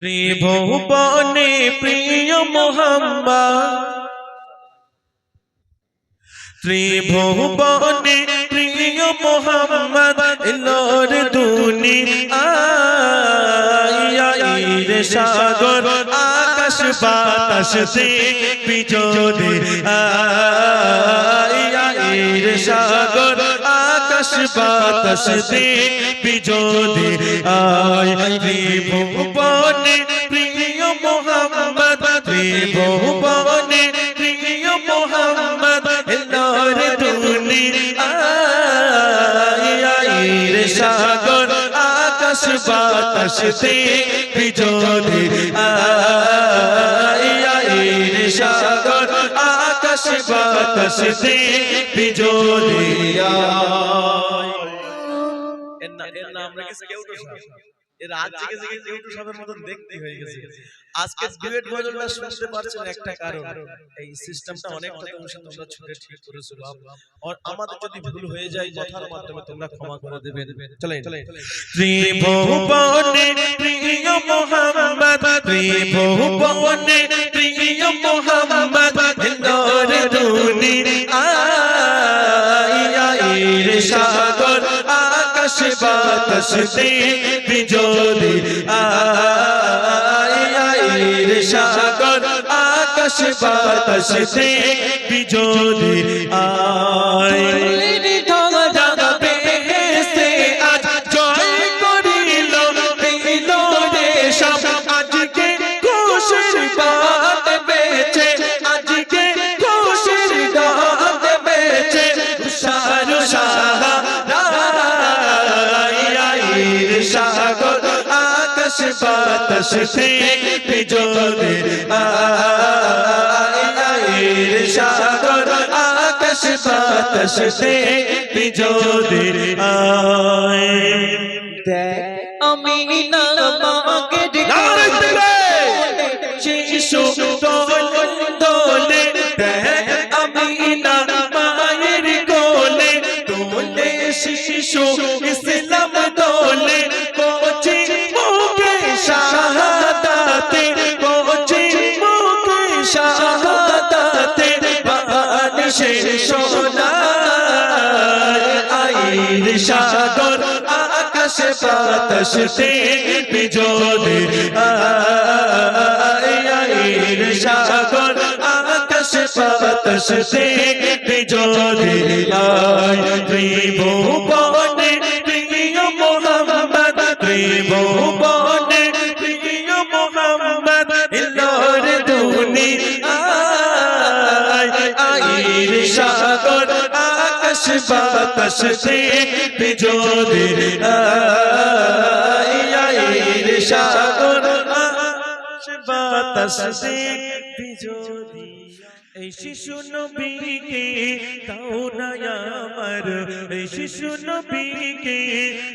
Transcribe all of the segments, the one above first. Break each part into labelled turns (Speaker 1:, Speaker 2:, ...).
Speaker 1: ত্রিভুবনে প্রিয় মোহাম্মদ, ত্রিভুবনে প্রিয় মোহাম্মদ এলোর দুনিয়ায় রে সাগর আকাশ বাতাস দেখবি যদি রে সাগর আকাশ বাতাস দেখবি যদি ত্রিভুবনে প্রিয় মোহাম্মদ, ত্রিভুবনে প্রিয় মোহাম্মদ এলোর দুনিয়ায় রে সাগর আকাশ বাতাস দেখবি যদি রে সাগর আকাশ বাতাস দেখবি যদি এর নাম রেখেছে কেউটো সাহেব। এর আজ জেগে জেগে কেউটো সাহেবের মতন দেখতে হয়ে গেছে। আজকে ডুয়েট গজলটা শুনতে পারছেন একটা কারণ, এই সিস্টেমটা অনেকটা তোমরা ছুটে ঠিক করেছো আর আমাদের যদি ভুল হয়ে যায় কথার মাধ্যমে তোমরা ক্ষমা করে দেবেন। চলেন ত্রিভুবনে প্রিয় মোহাম্মদ, ত্রিভুবনে প্রিয় মোহাম্মদ এলোর দুনিয়ায় রে সাগর আকাশ বাতাস দেখবি যদি রে সাগর আকাশ বাতাস দেখবি যদি বাতাস দেখবি যদি রে সাগর আকাশ বাতাস দেখবি যদি
Speaker 2: আমি না মাকে
Speaker 1: শিশু দোলে আমি না মায়ের কোলে দোলে শিশু ইসলাম দোলে পৌঁছে মুখে শাহাদাতে, পৌঁছে মুখে শাহাদাতে বানিশে সোনায় রে সাগর আকাশ বাতাস দেখবি যদি রে সাগর আকাশ বাতাস দেখবি যদি ত্রিভুবনে প্রিয় মোহাম্মদ, ত্রিভুবনে প্রিয় মোহাম্মদ এলোর দুনিয়ায় রে সাগর আকাশ বাতাস দেখবি যদি রে সাগর আকাশ বাতাস দেখবি যদি। এই শিশু নবীকে দাও না আমার, এই শিশু নবীকে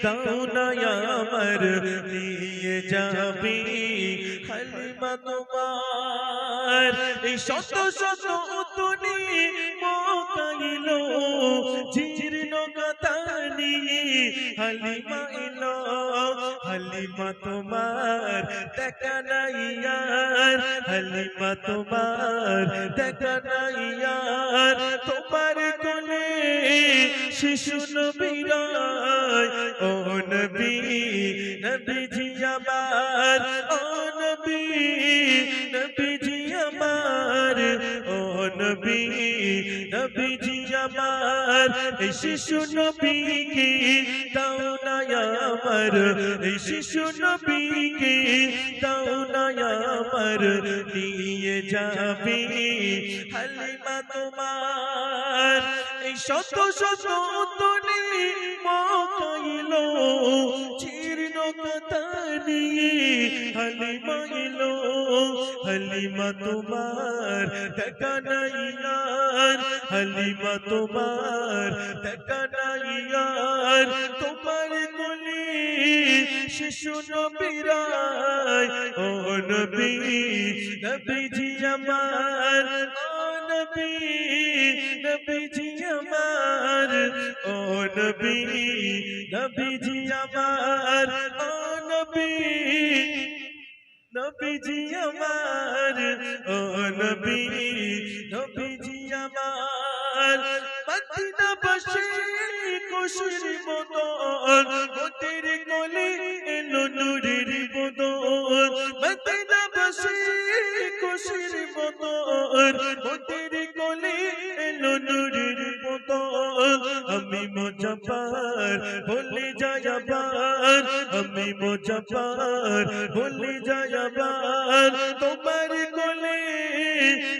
Speaker 1: দাও না আমার, নিয়ে যাবি হালিমা তোমার। এই শত শত তুনি মোকাইলো জীর্ণ কথা নিয়ে হালিমা এলো, হালিমা তোমার দেখা নাই আর, হালিমা তোমার দেখা নাই আর, তোমার কোলে শিশু নবী রায়, ও নবী নবীজি আমার, ও নবী নবীজি আমার, ও নবী নবীজি আমার। এই শিশু নবীকে দাও না আমার, এই শিশু নবীকে দাও না আমার, নিয়ে যাবি হালিমা তোমার। এই শত শত তুনি মোকাইলো জীর্ণ কথা নিয়ে হালিমা এলো, হালিমা তোমার দেখা নাই আর, হালিমা তোমার দেখা নাই আর, তোমার কোলে শিশু নবী রায়, ও নবী নবীজি আমার, ও নবী নবীজি আমার, ও নবী নবীজি আমার, ও নবী নবীজি আমার ও নবী নবীজি আমার মদিনা বসে খুশির বদন মোদের কোলে এলো নূরের বদন মদিনা বসে খুশির বদন মোদের কোলে এলো নূরের বদন আমি মুজাফফর বলে যায় আবার আমি মুজাফফর বলে যায় আবার তোমার কোলে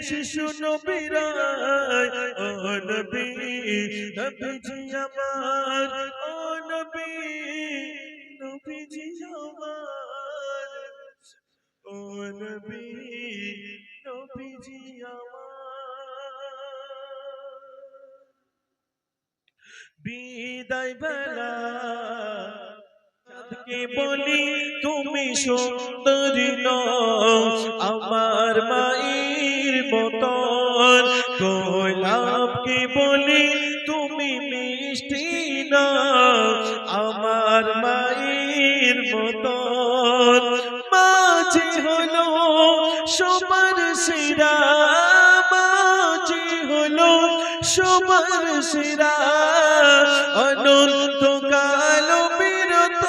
Speaker 1: শিশু নবীরাই ও নবী নবীজি আমার ও নবী নবীজি আমার ও নবী নবীজি আমার বিদায় বেলা চাঁদকে বলি তুমি সুন্দরী নও আমার মায়ের মতন গোলাপকে বলি তুমি মিষ্টি নও আমার মায়ের মতন মাঝে হলো সবার সেরা মাঝে হলো সবার সেরা অনন্ত কাল বিরত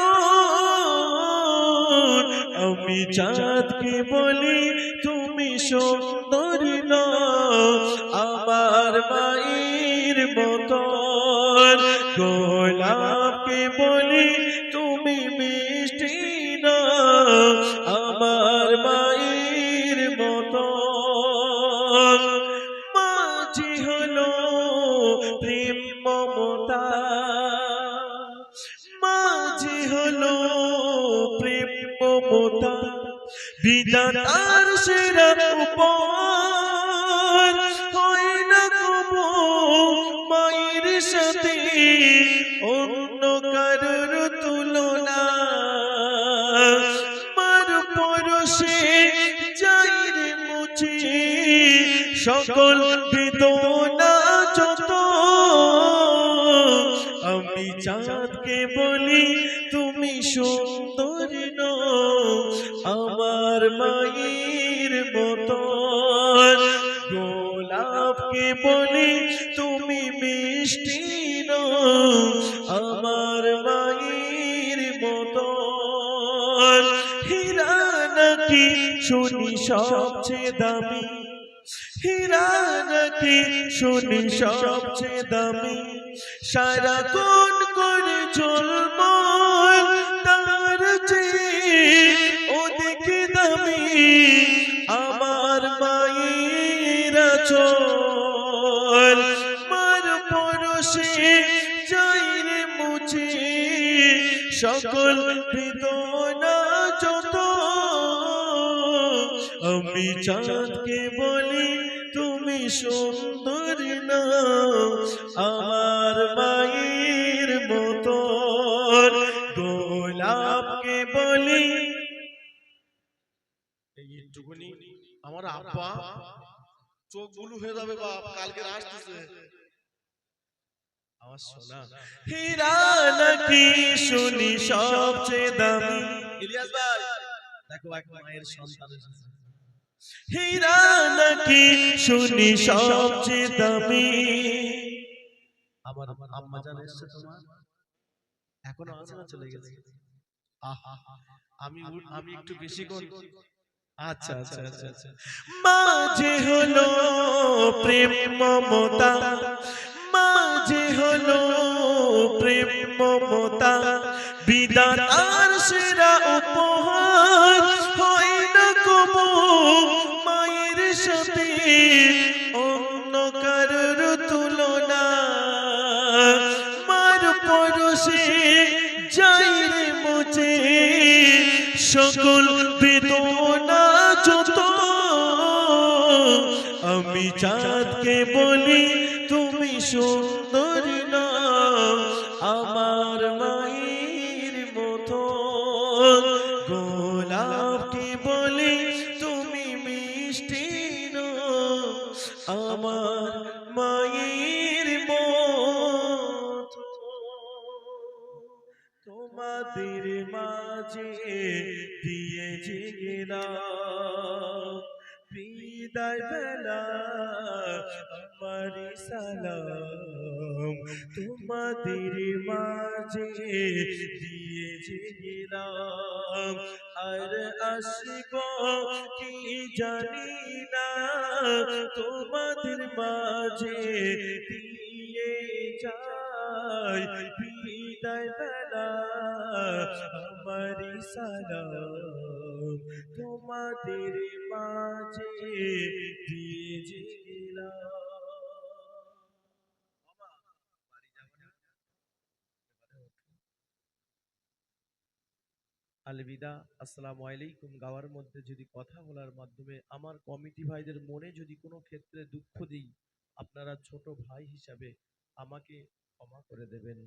Speaker 1: আমি চাঁদকে বলি তুমি সুন্দরী নও আমার মায়ের মতন গোলাপকে বলি তুমি মিষ্টি নও আমার মায়ের মতন মাঝে হলো প্রেম মমতা মাঝে হলো প্রেম মমতা বিধাতার সেরা উপহার হয় না কবু মায়ের সাথে অন্য কারোর তুলনা মার পরশে যাই রে মুছে সকল বেদনা যত আমি চাঁদকে বলি তুমি সুন্দরী নও আমার মায়ের মতন গোলাপকে বলি তুমি মিষ্টি নও আমার মায়ের মতন হীরা নাকি শুনি সবচেয়ে দামি হীরা নাকি শুনি সবচেয়ে দামি সারাক্ষণ করে ঝলমল তার চেয়ে ওদিকে দামি আমার মায়ের আঁচল মার পরশে যাই রে মুছে সকল বেদনা যত আমি চাঁদকে বলি তুমি সুন্দরী নও আমার মায়ের মতন গোলাপকে বলি এইটুকুনি আমার আব্বা চোখ বুলু হয়ে যাবে বাপ কালকে আসতেছে আমার সোনা হীরা নাকি শুনি সবচেয়ে দামি ইলিয়াস ভাই দেখো এক মায়ের সন্তান এসেছে হীরা নাকি শুনি সবচেয়ে দামি আমার আম্মা জান এসেছে তোমার এখনো আছে না চলে গেছে আহা আমি একটু বেশি কোন আচ্ছা আচ্ছা আচ্ছা আচ্ছা মাঝে হলো প্রেম মমতা মাঝে হলো প্রেম মমতা বিধাতার সেরা উপহার হয় না কবু মায়ের সাথে অন্য কারোর তুলনা মার পরশে যাই রে মুছে সকল বেদনা যত আমি চাঁদকে বলি তুমি সুন্দরী নও আমার মায়ের মতন গোলাপকে বলি তুমি মিষ্টি নও আমার মায়ের মতন তোমার তোমাদের মাঝে দিয়ে গেলাম বিদায় বেলা আমারি সালাম তোমাদের মাঝে দিয়ে গেলাম আর আসব কি জানি না তোমাদের মাঝে দিয়ে যাই বিদায় বেলা আমারি সালাম তোমাদের মাঝে দিয়ে গেলাম। আলবিদা, আসসালামু আলাইকুম। গাওয়ার মধ্যে যদি কথা বলার মাধ্যমে আমার কমিটি ভাইদের মনে যদি কোনো ক্ষেত্রে দুঃখ দিই, আপনারা ছোট ভাই হিসাবে আমাকে ক্ষমা করে দেবেন।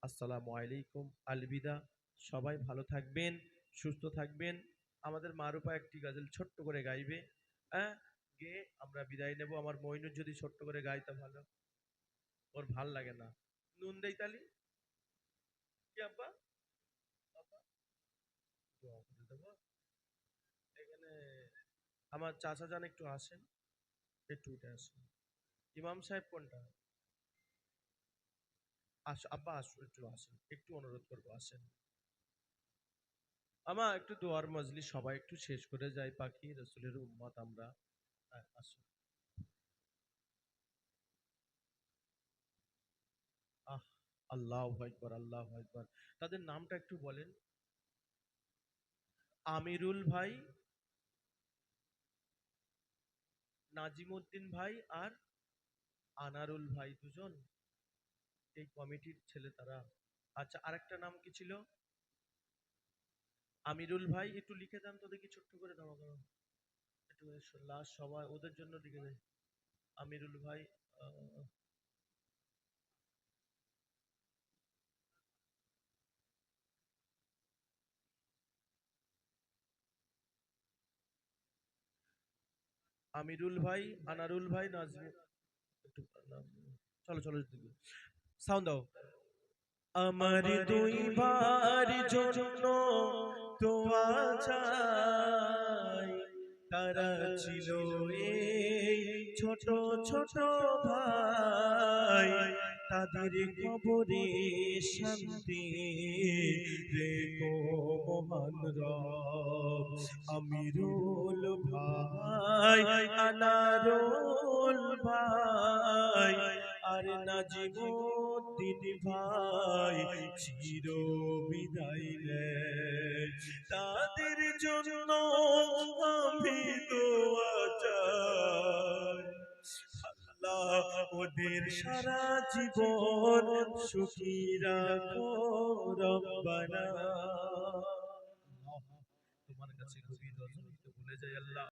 Speaker 1: আসসালামু আলাইকুম। আলবিদা, সবাই ভালো থাকবেন, সুস্থ থাকবেন। আমাদের মারুপা একটি গজল ছোট্ট করে গাইবে, হ্যাঁ, গেয়ে আমরা বিদায় নেব। আমার মইনুর যদি ছোট্ট করে গাইতে ভালো, ওর ভাল লাগে না। নুন দেই তালি কি আব্বা? আব্বা, দোয়া করে দেবো। এখানে আমার চাচা যান একটু আসেন, একটু উঠে আসেন। ইমাম সাহেব কোনটা? আব্বা আসো, একটু আসেন, একটু অনুরোধ করবো, আসেন। আমা একটু দোয়ার মজলিস সবাই একটু শেষ করে যাই, পাখি রসুলের উম্মত আমরা। হ্যাঁ, আসো। আহ, আল্লাহু আকবার, আল্লাহু আকবার। তাদের নামটা একটু বলেন। আমিরুল ভাই, নাজিমউদ্দিন ভাই আর আনারুল ভাই, দুজন এই কমিটির ছেলে তারা। আচ্ছা, আরেকটা নাম কি ছিল? আমিরুল ভাই, একটু লিখে দেন তো দেখি ছোট্ট করে, দাও দাও একটু। লাস্ট সবাই ওদের জন্য লিখে দেয়। আমিরুল ভাই, আহ, আমিরুল ভাই, আনারুল ভাই, নাজমুল, একটু চলো চলো সাউন্ড দাও। আমার দুই ভাইয়ের জন্য দোয়া চাই, তারা ছিল এই ছোট ছোট ভাই, তাদের কবরে শান্তি রেখো মহান রব। আমিরুল ভাই, আনারুল ভাই আর নাজিমউদ্দিন ভাই চির বিদায় নেয়, তাদের জন্য আমি দোয়া চাই। আল্লাহ ওদের সারা জীবন সুখী রাখো রব্বানা। তোমার কাছে গভীর রজনীতে বলে যাই আল্লাহ।